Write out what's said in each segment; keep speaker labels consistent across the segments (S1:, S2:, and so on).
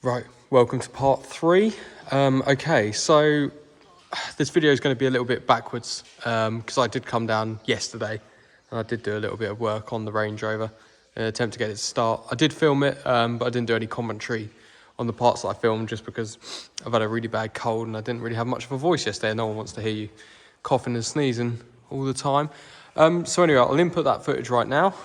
S1: Right, welcome to part 3. Okay, so this video is going to be a little bit backwards because I did come down yesterday and I did do a little bit of work on the Range Rover in an attempt to get it to start. I did film it, but I didn't do any commentary on the parts that I filmed just because I've had a really bad cold and I didn't really have much of a voice yesterday. No one wants to hear you coughing and sneezing all the time. So anyway, I'll input that footage right now.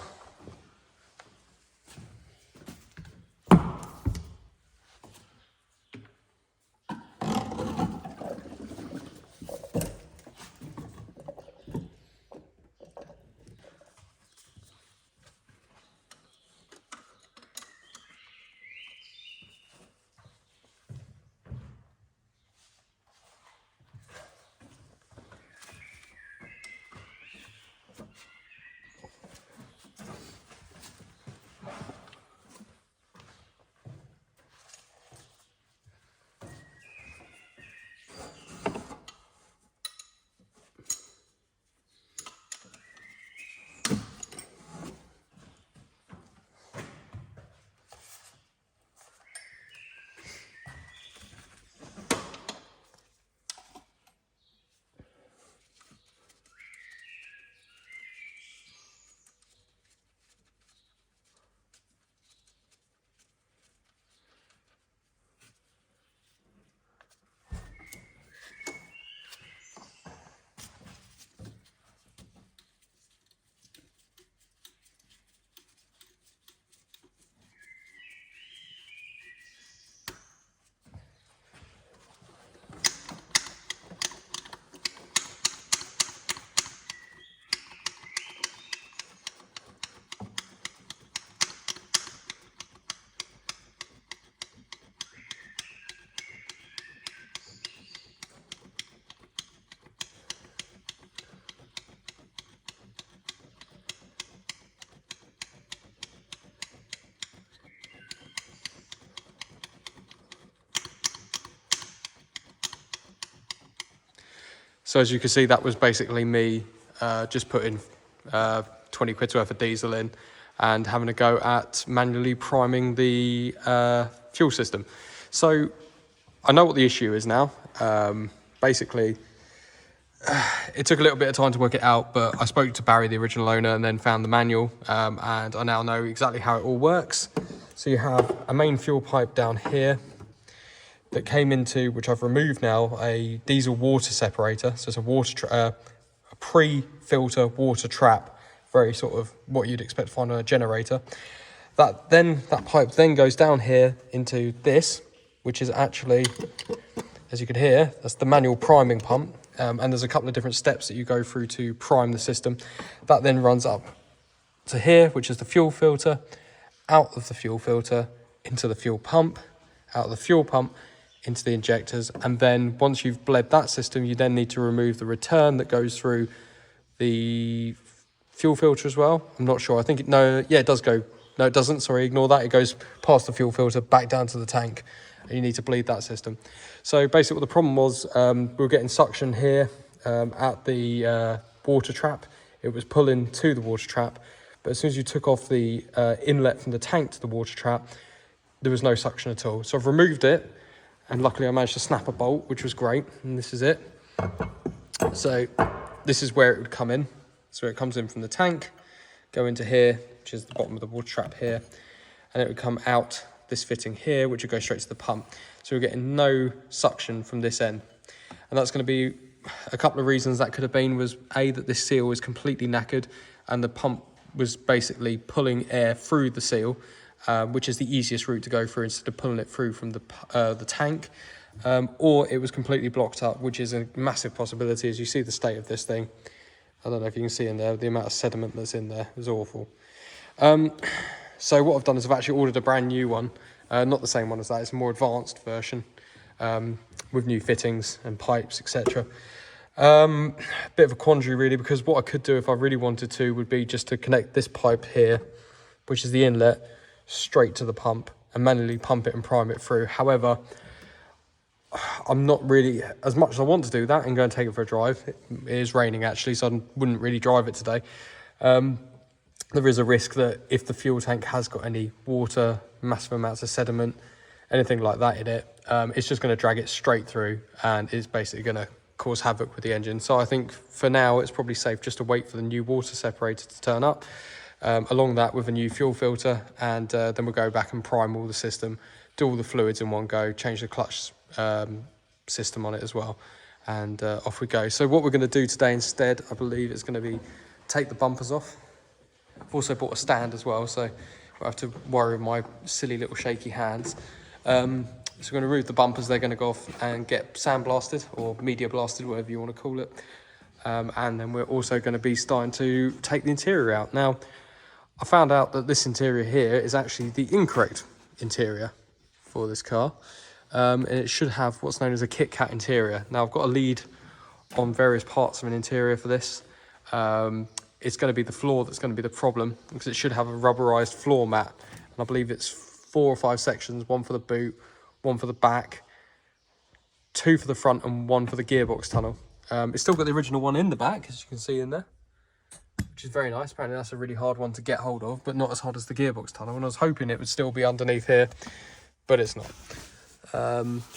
S1: So as you can see, that was basically me just putting 20 quid's worth of diesel in and having a go at manually priming the fuel system. So I know what the issue is now. Basically, it took a little bit of time to work it out, but I spoke to Barry, the original owner, and then found the manual, and I now know exactly how it all works. So you have a main fuel pipe down here that came into, which I've removed now, a diesel water separator. So it's a water a pre-filter water trap, very sort of what you'd expect to find on a generator. That pipe then goes down here into this, which is actually, as you can hear, that's the manual priming pump. And there's a couple of different steps that you go through to prime the system. That then runs up to here, which is the fuel filter, out of the fuel filter into the fuel pump, out of the fuel pump into the injectors, and then once you've bled that system, you then need to remove the return that goes through the fuel filter as well. I'm not sure. I think it does go. No, it doesn't. Sorry, ignore that. It goes past the fuel filter back down to the tank, and you need to bleed that system. So basically, what the problem was, we were getting suction here at the water trap. It was pulling to the water trap, but as soon as you took off the inlet from the tank to the water trap, there was no suction at all. So I've removed it. And luckily I managed to snap a bolt, which was great. And this is it. So this is where it would come in. So it comes in from the tank, go into here, which is the bottom of the water trap here. And it would come out this fitting here, which would go straight to the pump. So we're getting no suction from this end. And that's going to be a couple of reasons. That could have been was A, that this seal is completely knackered and the pump was basically pulling air through the seal. Which is the easiest route to go through instead of pulling it through from the tank, or it was completely blocked up, which is a massive possibility. As you see the state of this thing, I don't know if you can see in there, the amount of sediment that's in there is awful. So what I've done is I've actually ordered a brand new one, not the same one as that, it's a more advanced version with new fittings and pipes, etc. Bit of a quandary really, because what I could do if I really wanted to would be just to connect this pipe here, which is the inlet, straight to the pump and manually pump it and prime it through. However, I'm not really, as much as I want to do that and go and take it for a drive, it is raining actually, so I wouldn't really drive it today. There is a risk that if the fuel tank has got any water, massive amounts of sediment, anything like that in it, it's just going to drag it straight through and it's basically going to cause havoc with the engine. So I think for now it's probably safe just to wait for the new water separator to turn up, along that with a new fuel filter, and then we'll go back and prime all the system, do all the fluids in one go, change the clutch system on it as well, and off we go. So what we're going to do today instead, I believe, is going to be take the bumpers off. I've also bought a stand as well, so I have to worry with my silly little shaky hands. So we're going to remove the bumpers, they're going to go off and get sandblasted or media blasted, whatever you want to call it. And then we're also going to be starting to take the interior out. Now, I found out that this interior here is actually the incorrect interior for this car. And it should have what's known as a Kit Kat interior. Now, I've got a lead on various parts of an interior for this. It's going to be the floor that's going to be the problem, because it should have a rubberized floor mat. And I believe it's 4 or 5 sections, one for the boot, one for the back, 2 for the front, and 1 for the gearbox tunnel. It's still got the original one in the back, as you can see in there, which is very nice. Apparently that's a really hard one to get hold of, but not as hard as the gearbox tunnel. And I was hoping it would still be underneath here, but it's not.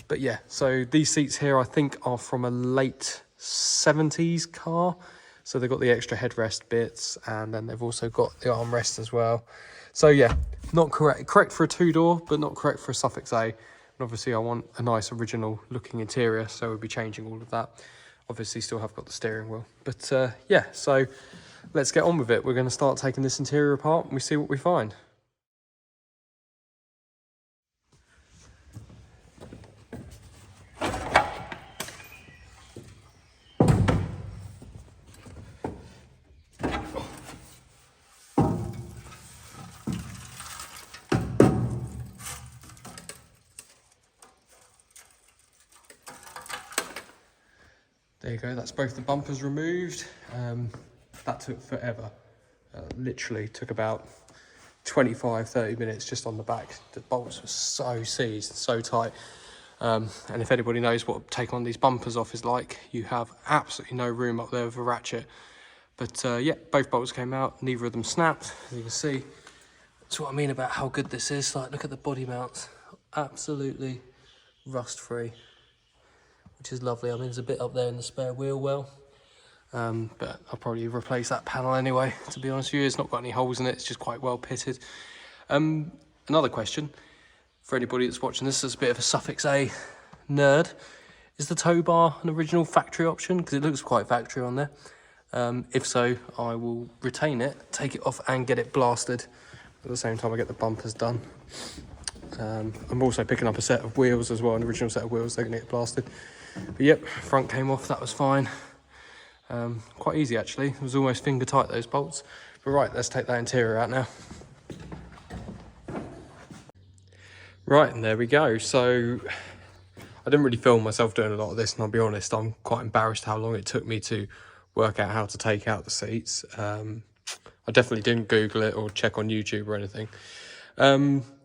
S1: But yeah, so these seats here I think are from a late 70s car. So they've got the extra headrest bits, and then they've also got the armrest as well. So yeah, not correct for a 2-door, but not correct for a Suffix A. And obviously I want a nice original looking interior, so we'll be changing all of that. Obviously still have got the steering wheel. But yeah, so let's get on with it. We're going to start taking this interior apart and we see what we find. There you go, that's both the bumpers removed. That took forever. Literally took about 25-30 minutes just on the back. The bolts were so seized, so tight. And if anybody knows what taking on these bumpers off is like, you have absolutely no room up there with a ratchet. But yeah, both bolts came out, neither of them snapped, as you can see. That's what I mean about how good this is. Like, look at the body mounts, absolutely rust-free, which is lovely. I mean, there's a bit up there in the spare wheel well, but I'll probably replace that panel anyway, to be honest with you. It's not got any holes in it, it's just quite well pitted. Another question for anybody that's watching this is a bit of a Suffix A nerd. Is the tow bar an original factory option? Because it looks quite factory on there. If so, I will retain it, take it off and get it blasted at the same time I get the bumpers done. I'm also picking up a set of wheels as well, an original set of wheels. They're going to get blasted. But yep, front came off, that was fine. Quite easy actually, it was almost finger tight, those bolts. But right, let's take that interior out now. Right, and there we go. So I didn't really film myself doing a lot of this, and I'll be honest, I'm quite embarrassed how long it took me to work out how to take out the seats. I definitely didn't Google it or check on YouTube or anything.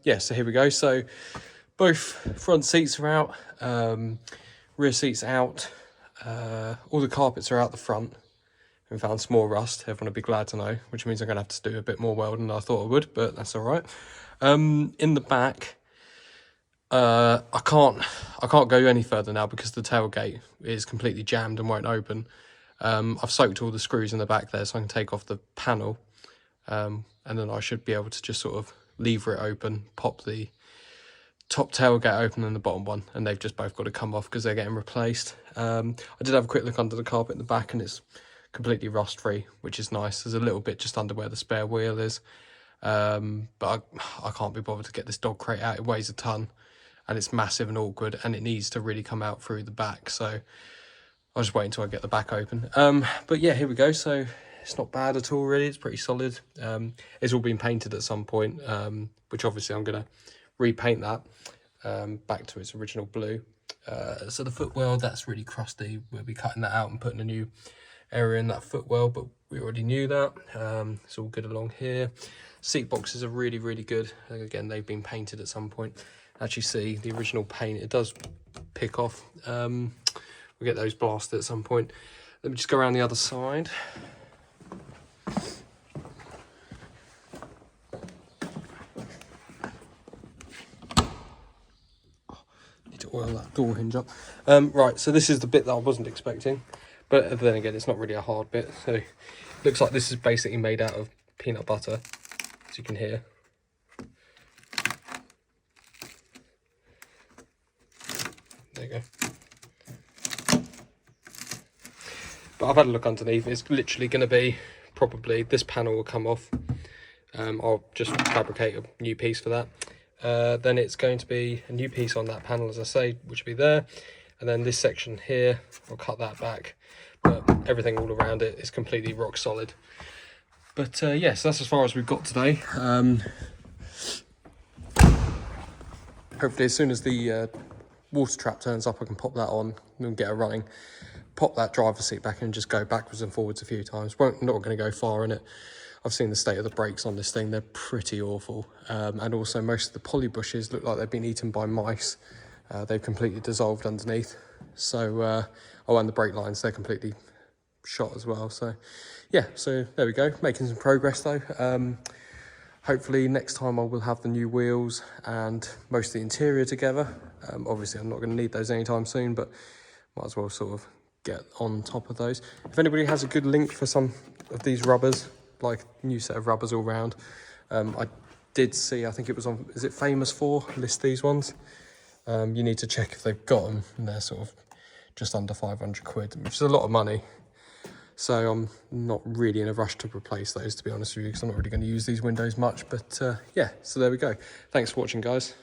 S1: Yeah, so here we go. So both front seats are out, rear seats out, all the carpets are out the front. We found some more rust, everyone will be glad to know, which means I'm going to have to do a bit more welding than I thought I would, but that's all right. In the back, I can't go any further now because the tailgate is completely jammed and won't open. I've soaked all the screws in the back there so I can take off the panel, and then I should be able to just sort of lever it open, pop the top tailgate open and the bottom one, and they've just both got to come off because they're getting replaced. I did have a quick look under the carpet in the back and it's completely rust free, which is nice. There's a little bit just under where the spare wheel is, but I can't be bothered to get this dog crate out. It weighs a ton and it's massive and awkward and it needs to really come out through the back, so I'll just wait until I get the back open. But yeah, here we go. So it's not bad at all really, it's pretty solid. It's all been painted at some point, which obviously I'm going to repaint that back to its original blue. So the footwell, that's really crusty. We'll be cutting that out and putting a new area in that footwell, but we already knew that. It's all good along here. Seat boxes are really, really good. Again, they've been painted at some point. Actually see the original paint, it does pick off. We'll get those blasted at some point. Let me just go around the other side. oil that door hinge up. Right, so this is the bit that I wasn't expecting, but then again, it's not really a hard bit. So it looks like this is basically made out of peanut butter, as you can hear. There you go. But I've had a look underneath. It's literally going to be, probably this panel will come off. I'll just fabricate a new piece for that. Then it's going to be a new piece on that panel, as I say, which will be there. And then this section here, I'll cut that back. But everything all around it is completely rock solid. But yes, that's as far as we've got today. Hopefully as soon as the water trap turns up, I can pop that on and get it running. Pop that driver's seat back and just go backwards and forwards a few times. Not going to go far in it. I've seen the state of the brakes on this thing. They're pretty awful. And also most of the poly bushes look like they've been eaten by mice. They've completely dissolved underneath. So, oh, and the brake lines, they're completely shot as well. So yeah, so there we go. Making some progress though. Hopefully next time I will have the new wheels and most of the interior together. Obviously I'm not going to need those anytime soon, but might as well sort of get on top of those. If anybody has a good link for some of these rubbers, like new set of rubbers all round, I did see, I think it was on, is it Famous 4 list these ones? You need to check if they've got them, and they're sort of just under 500 quid, which is a lot of money. So I'm not really in a rush to replace those, to be honest with you, because I'm not really going to use these windows much. But yeah, so there we go. Thanks for watching, guys.